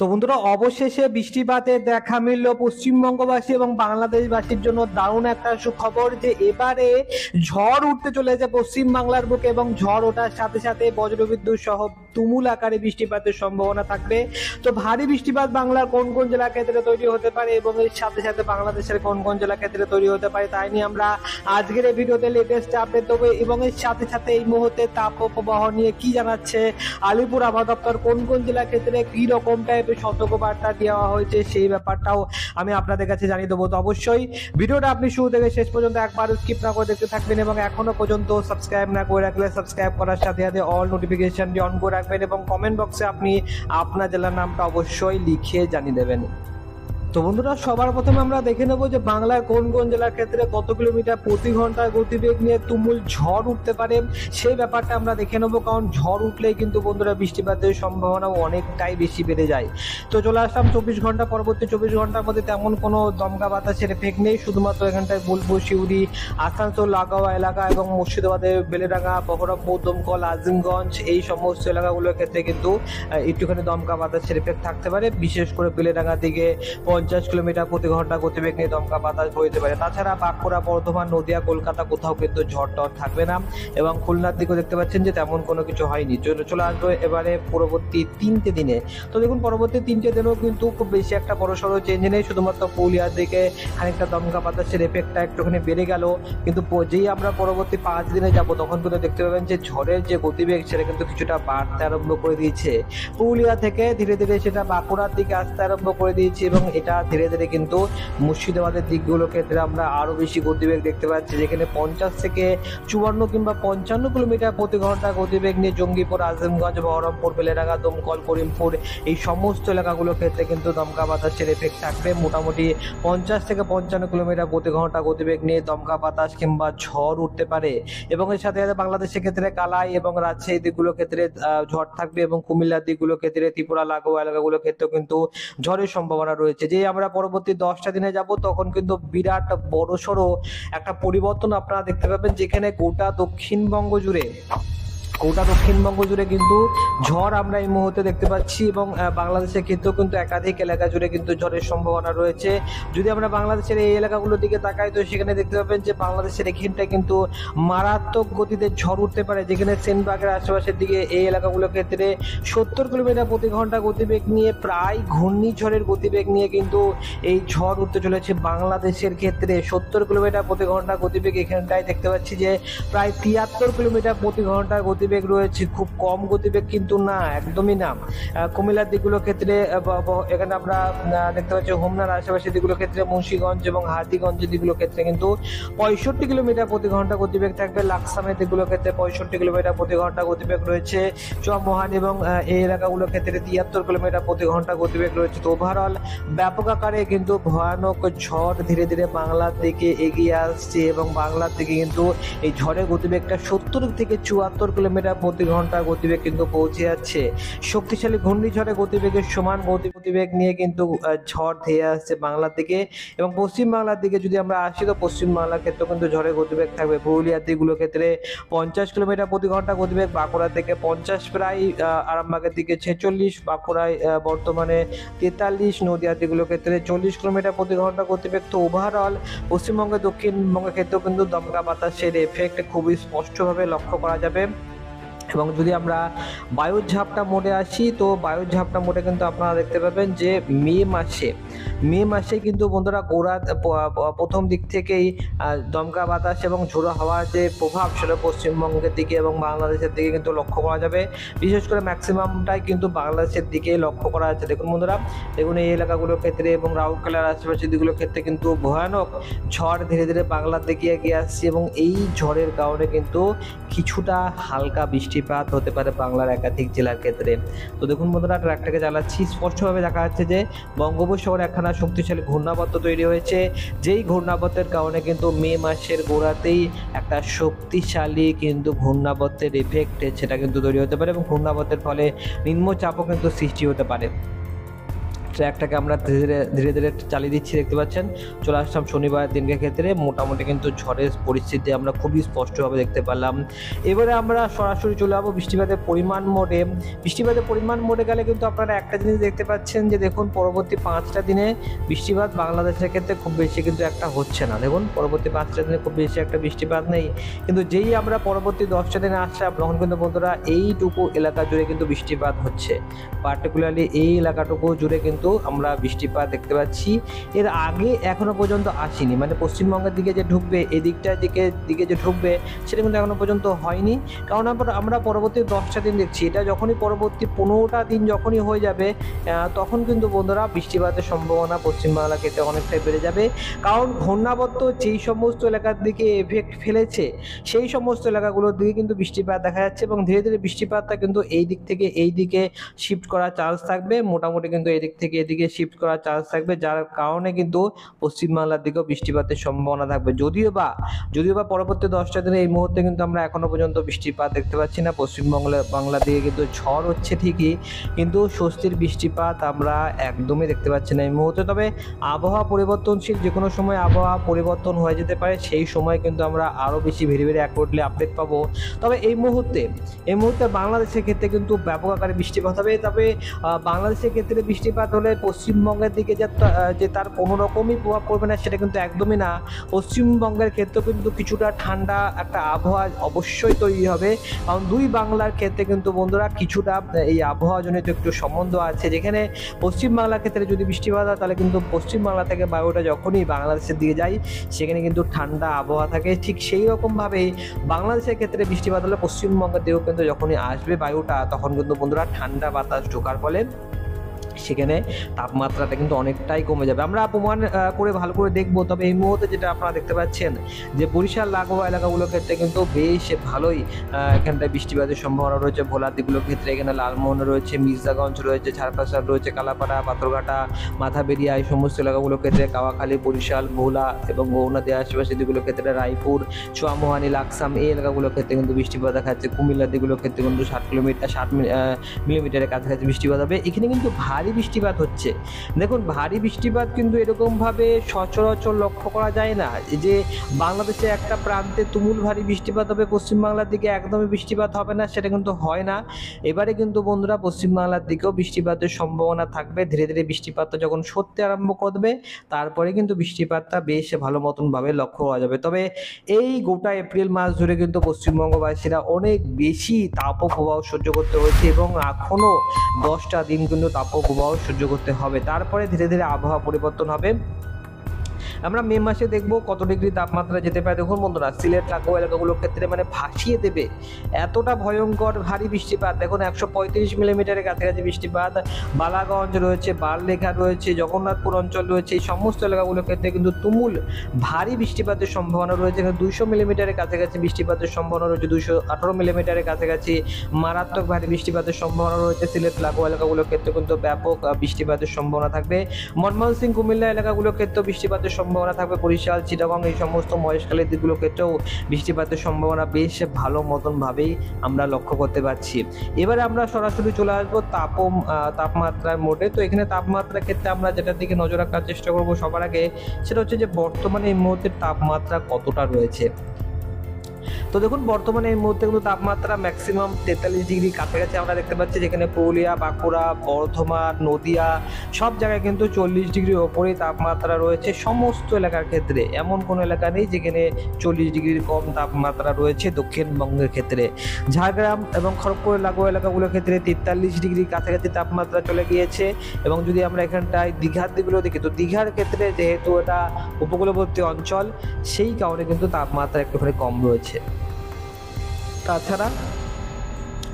তো বন্ধুরা, অবশেষে বৃষ্টিপাতের দেখা মিলল পশ্চিমবঙ্গবাসী এবং বাংলাদেশবাসীর জন্য দারুণ একটা সুখবর যে এবারে ঝড় উঠতে চলেছে পশ্চিম বাংলার বুকে এবং ঝড় ওঠার সাথে সাথে বজ্রবিদ্যুৎ সহ তুমুল আকারে বৃষ্টিপাতের সম্ভাবনা থাকবে। তো ভারী বৃষ্টিপাত বাংলার কোন কোন জেলা ক্ষেত্রে তৈরি হতে পারে এবং এর সাথে সাথে বাংলাদেশের কোন কোন জেলা ক্ষেত্রে তৈরি হতে পারে তাই নিয়ে আমরা আজকের এই ভিডিওতে লেটেস্ট আপডেট দেবো এবং এর সাথে সাথে এই মুহূর্তে তাপপ্রবাহ নিয়ে কি জানাচ্ছে আলিপুর আবহাওয়া দপ্তর, কোন কোন জেলা ক্ষেত্রে কি রকম টাইপের সতর্কবার্তা দেওয়া হয়েছে সেই ব্যাপারটাও আমি আপনাদের কাছে জানিয়ে দেবো। তো অবশ্যই ভিডিওটা আপনি শুরু থেকে শেষ পর্যন্ত একবার স্কিপ না করে দেখতে থাকবেন এবং এখনো পর্যন্ত সাবস্ক্রাইব না করে রাখলে সাবস্ক্রাইব করার সাথে সাথে অল নোটিফিকেশনটি অন করে রাখবেন এবং কমেন্ট বক্সে আপনি আপনার জেলার নামটা অবশ্যই লিখে জানিয়ে দেবেন। তো বন্ধুরা, সবার প্রথমে আমরা দেখে নেবো যে বাংলার কোন কোন জেলার ক্ষেত্রে কত কিলোমিটার প্রতি ঘন্টার গতিবেগ নিয়ে তুমুল ঝড় উঠতে পারে সেই ব্যাপারটা আমরা দেখে নেবো, কারণ ঝড় উঠলেই কিন্তু বন্ধুরা বৃষ্টিপাতের সম্ভাবনা অনেকটাই বেশি বেড়ে যায়। তো চলে আসলাম 24 ঘন্টা, পরবর্তী 24 ঘন্টার মধ্যে তেমন কোনো দমকা বাতাসের এফেক্ট নেই, শুধুমাত্র এখানটায় বলবো সিউড়ি, আসানসোল, লাগোয়া এলাকা এবং মুর্শিদাবাদের বেলেডাঙ্গা, বহরমপুর, দমকল, আজিমগঞ্জ এই সমস্ত এলাকাগুলোর ক্ষেত্রে কিন্তু একটুখানি দমকা বাতাসের এফেক্ট থাকতে পারে। বিশেষ করে বেলেডাঙ্গা দিকে 50 কিলোমিটার প্রতি ঘন্টা গতিবেগ নিয়ে দমকা বাতাস বইতে পারে। তাছাড়া বাঁকুড়া, বর্ধমান, নদিয়া, কলকাতা কোথাও কিন্তু ঝড় টড় থাকবে না এবং খুলনার দিকেও দেখতে পাচ্ছেন যে তেমন কোনো কিছু হয়নি। চলে আসবো এবারে পরবর্তী 3টে দিনে। তো দেখুন, পরবর্তী 3টে দিনেও কিন্তু খুব বেশি একটা বড়সড় চেঞ্জ নেই, শুধুমাত্র পুরুলিয়ার দিকে খানিকটা দমকা বাতাসের এফেক্টটা একটুখানি বেড়ে গেল। কিন্তু যেই আমরা পরবর্তী 5 দিনে যাব তখন কিন্তু দেখতে পাবেন যে ঝড়ের যে গতিবেগ সেটা কিন্তু কিছুটা বাড়তে আরম্ভ করে দিয়েছে। পুরুলিয়া থেকে ধীরে ধীরে সেটা বাঁকুড়ার দিকে আসতে আরম্ভ করে দিয়েছে এবং এটা ধীরে ধীরে কিন্তু মুর্শিদাবাদের দিকগুলো ক্ষেত্রে আমরা আরো বেশি গতিবেগ দেখতে পাচ্ছি, যেখানে 50 থেকে 54 কিংবা 55 কিলোমিটার প্রতি ঘন্টা গতিবেগ নিয়ে জঙ্গিপুর, আজিমগঞ্জ, বহরমপুর, বেলেডাঙ্গা, দমকল, করিমপুর এই সমস্ত এলাকাগুলোর ক্ষেত্রে কিন্তু দমকা বাতাসের এফেক্ট থাকবে। মোটামুটি 50 থেকে 55 কিলোমিটার প্রতি ঘন্টা গতিবেগ নিয়ে দমকা বাতাস কিংবা ঝড় উঠতে পারে এবং এর সাথে সাথে বাংলাদেশের ক্ষেত্রে কালাই এবং রাজশাহী দিকগুলোর ক্ষেত্রে ঝড় থাকবে এবং কুমিল্লার দিকগুলোর ক্ষেত্রে, ত্রিপুরা লাগোয়া এলাকাগুলোর ক্ষেত্রেও কিন্তু ঝড়ের সম্ভাবনা রয়েছে। যে আমরা পরবর্তী 10টা দিনে যাব তখন কিন্তু বিরাট বড়সড় একটা পরিবর্তন আপনারা দেখতে পাবেন, যেখানে গোটা দক্ষিণবঙ্গ জুড়ে কিন্তু ঝড় আমরা এই মুহূর্তে দেখতে পাচ্ছি এবং বাংলাদেশের ক্ষেত্রেও কিন্তু একাধিক এলাকা জুড়ে কিন্তু ঝড়ের সম্ভাবনা রয়েছে। যদি আমরা বাংলাদেশের এই এলাকাগুলোর দিকে তাকাই তো সেখানে দেখতে পাবেন যে বাংলাদেশের এখানটায় কিন্তু মারাত্মক গতিতে ঝড় উঠতে পারে, যেখানে সেনবাগের আশেপাশের দিকে এই এলাকাগুলোর ক্ষেত্রে 70 কিলোমিটার প্রতি ঘন্টা গতিবেগ নিয়ে প্রায় ঘূর্ণিঝড়ের গতিবেগ নিয়ে কিন্তু এই ঝড় উঠতে চলেছে বাংলাদেশের ক্ষেত্রে। 70 কিলোমিটার প্রতি ঘন্টা গতিবেগ এখানটায় দেখতে পাচ্ছি যে প্রায় 73 কিলোমিটার প্রতি ঘন্টা গতিবেগ রয়েছে, খুব কম গতিবেগ কিন্তু না, একদমই না। কুমিল্লার দিকগুলোর ক্ষেত্রে এখানে আমরা দেখতে পাচ্ছি হোমনার আশেপাশের দিকগুলোর ক্ষেত্রে, মুন্সিগঞ্জ এবং হাতিগঞ্জের দিকগুলোর ক্ষেত্রে কিন্তু 65 কিলোমিটার প্রতি ঘন্টা গতিবেগ থাকবে। লাকসামের দিকগুলোর ক্ষেত্রে 65 কিলোমিটার প্রতি ঘন্টা গতিবেগ রয়েছে। চমোহান এবং এই এলাকাগুলোর ক্ষেত্রে 73 কিলোমিটার প্রতি ঘন্টা গতিবেগ রয়েছে। তো ওভারঅল ব্যাপক আকারে কিন্তু ভয়ানক ঝড় ধীরে ধীরে বাংলার দিকে এগিয়ে আসছে এবং বাংলার দিকে কিন্তু এই ঝড়ের গতিবেগটা 70 থেকে 74 কিলোমিটার প্রতি ঘন্টা গতিবেগ কিন্তু পৌঁছে যাচ্ছে। শক্তিশালী ঘূর্ণিঝড়ের গতিবেগের সমান গতিবেগ নিয়ে কিন্তু ঝড় ধেয়ে আসছে বাংলার দিকে এবং পশ্চিম বাংলার দিকে যদি আমরা আসি তো পশ্চিম বাংলার ক্ষেত্রে কিন্তু ঝড়ের গতিবেগ থাকবে। পুরুলিয়ার দিকগুলোর ক্ষেত্রে 50 কিলোমিটার প্রতি ঘন্টা গতিবেগ, বাঁকুড়ার দিকে 50 প্রায়, আরামবাগের দিকে 46, বাঁকুড়ায় বর্তমানে 43, নদিয়ার দিকগুলোর ক্ষেত্রে 40 কিলোমিটার প্রতি ঘন্টা গতিবেগ। তো ওভারঅল পশ্চিমবঙ্গের দক্ষিণবঙ্গের ক্ষেত্রেও কিন্তু দমকা বাতাসের এফেক্ট খুবই স্পষ্টভাবে লক্ষ্য করা যাবে। এবং যদি আমরা বায়ুর ঝাপটা মোডে আসি তো বায়ুর ঝাপটা মোডে কিন্তু আপনারা দেখতে পাবেন যে মে মাসে কিন্তু বন্ধুরা প্রথম দিক থেকেই দমকা বাতাস এবং ঝোড়ো হাওয়ার যে প্রভাব সেটা পশ্চিমবঙ্গের দিকে এবং বাংলাদেশের দিকে কিন্তু লক্ষ্য করা যাবে। বিশেষ করে ম্যাক্সিমামটাই কিন্তু বাংলাদেশের দিকে লক্ষ্য করা যাচ্ছে। দেখুন বন্ধুরা, দেখুন এই এলাকাগুলোর ক্ষেত্রে এবং রাউরকেলার আশেপাশের দিকগুলোর ক্ষেত্রে কিন্তু ভয়ানক ঝড় ধীরে ধীরে বাংলার দিকে এগিয়ে আসছে এবং এই ঝড়ের কারণে কিন্তু কিছুটা হালকা বৃষ্টিপাত হতে পারে বাংলার একাধিক জেলার ক্ষেত্রে। তো দেখুন বন্ধুরা, ট্র্যাকটাকে চালাচ্ছি, স্পষ্টভাবে দেখা যাচ্ছে যে বঙ্গোপসাগরে একখানা শক্তিশালী ঘূর্ণাবর্ত তৈরি হয়েছে, যেই ঘূর্ণাবর্তের কারণে কিন্তু মে মাসের গোড়াতেই একটা শক্তিশালী কিন্তু ঘূর্ণাবর্তের এফেক্ট সেটা কিন্তু তৈরি হতে পারে এবং ঘূর্ণাবর্তের ফলে নিম্নচাপও কিন্তু সৃষ্টি হতে পারে। ট্র্যাকটাকে আমরা ধীরে ধীরে চালিয়ে দিচ্ছি। দেখতে পাচ্ছেন চলে আসলাম শনিবার দিনকে ক্ষেত্রে মোটামুটি কিন্তু ঝড়ের পরিস্থিতি আমরা খুবই স্পষ্টভাবে দেখতে পারলাম। এবারে আমরা সরাসরি চলে যাবো বৃষ্টিপাতের পরিমাণ মোডে। বৃষ্টিপাতের পরিমাণ মোডে গেলে কিন্তু আপনারা একটা জিনিস দেখতে পাচ্ছেন যে দেখুন পরবর্তী 5টা দিনে বৃষ্টিপাত বাংলাদেশের ক্ষেত্রে খুব বেশি কিন্তু একটা হচ্ছে না। দেখুন পরবর্তী 5টা দিনে খুব বেশি একটা বৃষ্টিপাত নেই, কিন্তু যেই আমরা পরবর্তী 10টা দিনে আসলাম তখন কিন্তু বন্ধুরা এইটুকু এলাকা জুড়ে কিন্তু বৃষ্টিপাত হচ্ছে, পার্টিকুলারলি এই এলাকাটুকু জুড়ে কিন্তু আমরা বৃষ্টিপাত দেখতে পাচ্ছি। এর আগে এখনো পর্যন্ত আসেনি, মানে পশ্চিমবঙ্গের দিকে যে ঢুকবে এই দিকে যে ঢুকবে সেটা কিন্তু এখনো পর্যন্ত হয়নি। কারণ আমরা পরবর্তী 10টা দিন দেখছি, এটা যখনই পরবর্তী 15টা দিন যখনই হয়ে যাবে তখন কিন্তু বন্ধুরা বৃষ্টিপাতের সম্ভাবনা পশ্চিমবাংলার ক্ষেত্রে অনেকটাই বেড়ে যাবে। কারণ ঘূর্ণাবর্ত যেই সমস্ত এলাকার দিকে এফেক্ট ফেলেছে সেই সমস্ত এলাকাগুলোর দিকে কিন্তু বৃষ্টিপাত দেখা যাচ্ছে এবং ধীরে ধীরে বৃষ্টিপাতটা কিন্তু এই দিক থেকে এই দিকে শিফট করার চান্স থাকবে, মোটামুটি কিন্তু এই দিক থেকে এদিকে শিফট করার চান্স থাকবে, যার কারণে কিন্তু পশ্চিমবাংলার দিকেও বৃষ্টিপাতের সম্ভাবনা থাকবে। যদিও বা পরবর্তী 10টা দিনে এই মুহূর্তে কিন্তু আমরা এখনো পর্যন্ত বৃষ্টিপাত দেখতে পাচ্ছি না। বাংলার দিকে কিন্তু ঝড় হচ্ছে ঠিকই, কিন্তু স্বস্তির বৃষ্টিপাত আমরা একদমই দেখতে পাচ্ছি না এই মুহূর্তে। তবে আবহাওয়া পরিবর্তনশীল, যে কোনো সময় আবহাওয়া পরিবর্তন হয়ে যেতে পারে, সেই সময় কিন্তু আমরা আরও বেশি ভেরি অ্যাকুরেটলি আপডেট পাবো। তবে এই মুহূর্তে বাংলাদেশের ক্ষেত্রে কিন্তু ব্যাপক আকারে বৃষ্টিপাত হবে। তবে বাংলাদেশের ক্ষেত্রে বৃষ্টিপাত হলে পশ্চিমবঙ্গের দিকে যে তার কোনো রকমই প্রভাব পড়বে না সেটা কিন্তু একদমই না। পশ্চিমবঙ্গের ক্ষেত্রেও কিন্তু কিছুটা ঠান্ডা একটা আবহাওয়া অবশ্যই তৈরি হবে, কারণ দুই বাংলার ক্ষেত্রে কিন্তু বন্ধুরা কিছুটা এই আবহাওয়াজনিত একটু সম্বন্ধ আছে। যেখানে পশ্চিমবাংলার ক্ষেত্রে যদি বৃষ্টিপাত হয় তাহলে কিন্তু পশ্চিমবাংলা থেকে বায়ুটা যখনই বাংলাদেশের দিকে যায় সেখানে কিন্তু ঠান্ডা আবহাওয়া থাকে। ঠিক সেই রকমভাবেই বাংলাদেশের ক্ষেত্রে বৃষ্টিপাত হলে পশ্চিমবঙ্গের দিকেও কিন্তু যখনই আসবে বায়ুটা তখন কিন্তু বন্ধুরা ঠান্ডা বাতাস ঢোকার ফলে সেখানে তাপমাত্রাটা কিন্তু অনেকটাই কমে যাবে। আমরা প্রমাণ করে ভালো করে দেখবো। তবে এই মুহূর্তে যেটা আপনারা দেখতে পাচ্ছেন যে বরিশাল লাগোয়া এলাকাগুলোর ক্ষেত্রে কিন্তু বেশ ভালোই এখানটায় বৃষ্টিপাতের সম্ভাবনা রয়েছে। ভোলার দিকগুলোর ক্ষেত্রে এখানে লালমোহন রয়েছে, মির্জাগঞ্জ রয়েছে, ঝাড়পাশার রয়েছে, কালাপাড়া, পাথরঘাটা, মাথাবেরিয়া, এই সমস্ত এলাকাগুলোর ক্ষেত্রে কাওয়াখালী, বরিশাল, ভোলা এবং গৌনাদের আশেপাশে দিকগুলোর ক্ষেত্রে রায়পুর, চুয়ামোহানি, লাকসাম এই এলাকাগুলোর ক্ষেত্রে কিন্তু বৃষ্টিপাত দেখা যাচ্ছে। কুমিল্লার দিকগুলোর ক্ষেত্রে কিন্তু 60 মিলিমিটারের কাছাকাছি বৃষ্টিপাত হবে। এখানে কিন্তু ভারী বৃষ্টিপাত হচ্ছে। দেখুন ভারী বৃষ্টিপাত কিন্তু এরকমভাবে সচরাচর লক্ষ্য করা যায় না যে বাংলাদেশে একটা প্রান্তে তুমুল ভারী বৃষ্টিপাত হবে, পশ্চিমবাংলার দিকে একদমই বৃষ্টিপাত হবে না, সেটা কিন্তু হয় না। এবারে কিন্তু বন্ধুরা পশ্চিমবাংলার দিকেও বৃষ্টিপাতের সম্ভাবনা থাকবে। ধীরে ধীরে বৃষ্টিপাতটা যখন সরতে আরম্ভ করবে তারপরে কিন্তু বৃষ্টিপাতটা বেশ ভালো মতনভাবে লক্ষ্য করা যাবে। তবে এই গোটা এপ্রিল মাস ধরে কিন্তু পশ্চিমবঙ্গবাসীরা অনেক বেশি তাপপ্রবাহ সহ্য করতে হয়েছে এবং এখনও 10টা দিন কিন্তু তাপপ্রবাহ সহ্য করতে হবে। তারপরে ধীরে ধীরে আবহাওয়া পরিবর্তন হবে। আমরা মে মাসে দেখবো কত ডিগ্রি তাপমাত্রা যেতে পারে। দেখুন বন্ধুরা সিলেট লাগোয়া এলাকাগুলোর ক্ষেত্রে মানে ভাসিয়ে দেবে এতটা ভয়ঙ্কর ভারী বৃষ্টিপাত। দেখুন 135 মিলিমিটারের কাছাকাছি বৃষ্টিপাত বালাগঞ্জ রয়েছে, বারলেখা রয়েছে, জগন্নাথপুর অঞ্চল রয়েছে, এই সমস্ত এলাকাগুলোর ক্ষেত্রে কিন্তু তুমুল ভারী বৃষ্টিপাতের সম্ভাবনা রয়েছে। 200 মিলিমিটারের কাছাকাছি বৃষ্টিপাতের সম্ভাবনা রয়েছে, 218 মিলিমিটারের কাছাকাছি মারাত্মক ভারী বৃষ্টিপাতের সম্ভাবনা রয়েছে। সিলেট লাগোয়া এলাকাগুলোর ক্ষেত্রে কিন্তু ব্যাপক বৃষ্টিপাতের সম্ভাবনা থাকবে। ময়মনসিংহ, কুমিল্লা এলাকাগুলোর ক্ষেত্রেও বৃষ্টিপাতের সম্ভাবনা থাকবে। বরিশাল, চিটাগং এই সমস্ত মহেশখালীর দিকগুলোর ক্ষেত্রেও বৃষ্টিপাতের সম্ভাবনা বেশ ভালো মতনভাবেই আমরা লক্ষ্য করতে পারছি। এবারে আমরা সরাসরি চলে আসবো তাপমাত্রার মোডে। তো এখানে তাপমাত্রার ক্ষেত্রে আমরা যেটার দিকে নজর রাখার চেষ্টা করবো সবার আগে সেটা হচ্ছে যে বর্তমানে এই মুহূর্তে তাপমাত্রা কতটা রয়েছে। তো দেখুন বর্তমানে এই মুহূর্তে কিন্তু তাপমাত্রা ম্যাক্সিমাম 43 ডিগ্রি কাছাকাছি আমরা দেখতে পাচ্ছি, যেখানে পুরুলিয়া, বাঁকুড়া, বর্ধমান, নদিয়া সব জায়গায় কিন্তু 40 ডিগ্রির ওপরেই তাপমাত্রা রয়েছে। সমস্ত এলাকার ক্ষেত্রে এমন কোনো এলাকা নেই যেখানে 40 ডিগ্রির কম তাপমাত্রা রয়েছে দক্ষিণবঙ্গের ক্ষেত্রে। ঝাড়গ্রাম এবং খড়গপুর লাগোয়া এলাকাগুলোর ক্ষেত্রে 43 ডিগ্রি কাছাকাছি তাপমাত্রা চলে গিয়েছে। এবং যদি আমরা এখানটায় দীঘার দিকগুলো দেখি তো দীঘার ক্ষেত্রে যেহেতু এটা উপকূলবর্তী অঞ্চল সেই কারণে কিন্তু তাপমাত্রা একটুখানি কম রয়েছে। তাছাড়া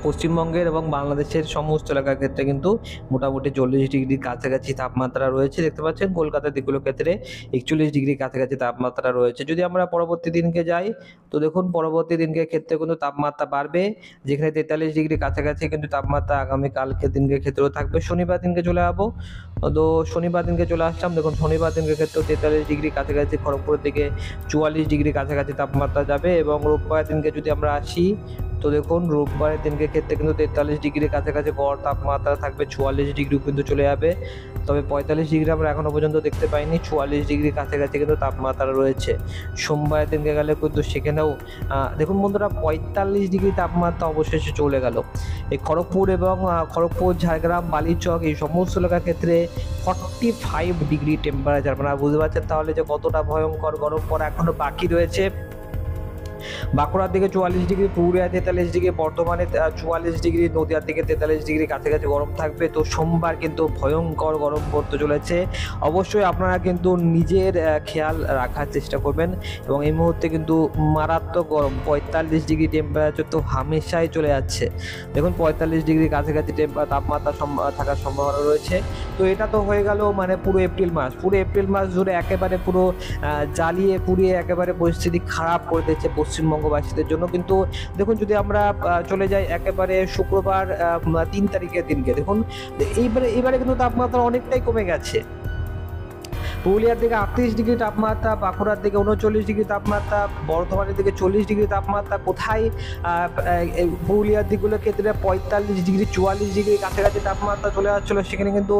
পশ্চিমবঙ্গের এবং বাংলাদেশের সমস্ত এলাকার ক্ষেত্রে কিন্তু মোটামুটি 40 ডিগ্রির কাছাকাছি তাপমাত্রা রয়েছে। দেখতে পাচ্ছেন কলকাতার দিকগুলোর ক্ষেত্রে 41 ডিগ্রির কাছাকাছি তাপমাত্রা রয়েছে। যদি আমরা পরবর্তী দিনকে যাই তো দেখুন পরবর্তী দিনকে ক্ষেত্রে কিন্তু তাপমাত্রা বাড়বে, যেখানে 43 ডিগ্রির কাছাকাছি কিন্তু তাপমাত্রা আগামীকালকে দিনকে ক্ষেত্রেও থাকবে। শনিবার দিনকে চলে যাবো, তো শনিবার দিনকে চলে আসলাম। দেখুন শনিবার দিনকে ক্ষেত্রেও 43 ডিগ্রির কাছাকাছি, খড়গপুরের দিকে 44 ডিগ্রির কাছাকাছি তাপমাত্রা যাবে। এবং রোববার দিনকে যদি আমরা আসি তো দেখুন রোববারের দিনকে ক্ষেত্রে কিন্তু 43 ডিগ্রির কাছাকাছি গড় তাপমাত্রা থাকবে, 44 ডিগ্রি কিন্তু চলে যাবে। তবে 45 ডিগ্রি আমরা এখনো পর্যন্ত দেখতে পাইনি। 44 ডিগ্রির কাছাকাছি কিন্তু তাপমাত্রা রয়েছে। সোমবারের দিনকে গেলে কিন্তু সেখানেও দেখুন বন্ধুরা 45 ডিগ্রি তাপমাত্রা অবশেষে চলে গেল। এই খড়গপুর এবং খড়গপুর, ঝাড়গ্রাম, বালিচক এই সমস্ত এলাকার ক্ষেত্রে 45 ডিগ্রি টেম্পারেচার। আপনারা বুঝতে পারছেন তাহলে যে কতটা ভয়ঙ্কর গরম পড়া এখনো বাকি রয়েছে। বাঁকুড়ার দিকে 44 ডিগ্রি, পুরুলিয়া 43 ডিগ্রি, বর্ধমানে 44 ডিগ্রি, নদিয়ার দিকে 43 ডিগ্রি কাছাকাছি গরম থাকবে। তো সোমবার কিন্তু ভয়ঙ্কর গরম পড়তে চলেছে। অবশ্যই আপনারা কিন্তু নিজের খেয়াল রাখার চেষ্টা করবেন এবং এই মুহূর্তে কিন্তু মারাত্মক গরম 45 ডিগ্রি টেম্পারেচার তো হামেশাই চলে যাচ্ছে। দেখুন 45 ডিগ্রি কাছাকাছি তাপমাত্রা থাকার সম্ভাবনা রয়েছে। তো এটা তো হয়ে গেল মানে পুরো এপ্রিল মাস জুড়ে একেবারে পুরো জ্বালিয়ে পুড়িয়ে একেবারে পরিস্থিতি খারাপ করে দিচ্ছে পশ্চিমবঙ্গবাসীদের জন্য। কিন্তু দেখুন যদি আমরা চলে যাই একেবারে শুক্রবার 3 তারিখের দিনকে, দেখুন এবারে কিন্তু তাপমাত্রা অনেকটাই কমে গেছে। পুরুলিয়ার দিকে 38 ডিগ্রি তাপমাত্রা, বাঁকুড়ার দিকে 39 ডিগ্রি তাপমাত্রা, বর্ধমানের দিকে 40 ডিগ্রি তাপমাত্রা। কোথায় পুরুলিয়ার দিকগুলোর ক্ষেত্রে 45 ডিগ্রি 44 ডিগ্রি কাছাকাছি তাপমাত্রা চলে আসছিল, সেখানে কিন্তু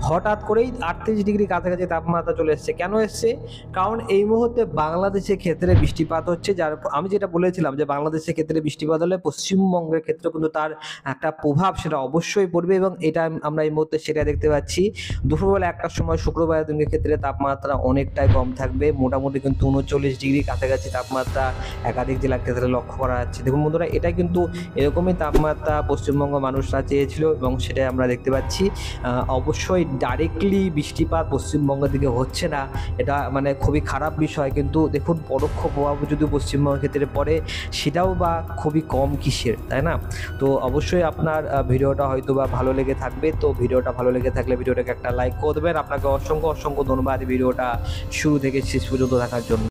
হঠাৎ করেই 38 ডিগ্রি কাছাকাছি তাপমাত্রা চলে এসছে। কেন এসছে? কারণ এই মুহূর্তে বাংলাদেশের ক্ষেত্রে বৃষ্টিপাত হচ্ছে, যার আমি যেটা বলেছিলাম যে বাংলাদেশের ক্ষেত্রে বৃষ্টিপাত হলে পশ্চিমবঙ্গের ক্ষেত্রে কিন্তু তার একটা প্রভাব সেটা অবশ্যই পড়বে এবং এটা আমরা এই মুহূর্তে সেটা দেখতে পাচ্ছি। দুপুরবেলা 1টার সময় শুক্রবারের দিনের ক্ষেত্রে তাপমাত্রা অনেকটাই কম থাকবে, মোটামুটি কিন্তু 39 ডিগ্রি কাছাকাছি তাপমাত্রা একাধিক জেলার ক্ষেত্রে লক্ষ্য করা যাচ্ছে। দেখুন বন্ধুরা এটা কিন্তু এরকমই তাপমাত্রা পশ্চিমবঙ্গ মানুষরা চেয়েছিল এবং সেটাই আমরা দেখতে পাচ্ছি। অবশ্যই ডাইরেক্টলি বৃষ্টিপাত পশ্চিমবঙ্গের দিকে হচ্ছে না, এটা মানে খুবই খারাপ বিষয়। কিন্তু দেখুন পরোক্ষ প্রভাব যদি পশ্চিমবঙ্গের ক্ষেত্রে পড়ে সেটাও বা খুবই কম কিসের, তাই না? তো অবশ্যই আপনার ভিডিওটা হয়তো বা ভালো লেগে থাকবে। তো ভিডিওটা ভালো লেগে থাকলে ভিডিওটাকে একটা লাইক করে দেবেন। আপনাকে অসংখ্য ধন্যবাদ ভিডিওটা শুরু থেকে শেষ পর্যন্ত দেখার জন্য।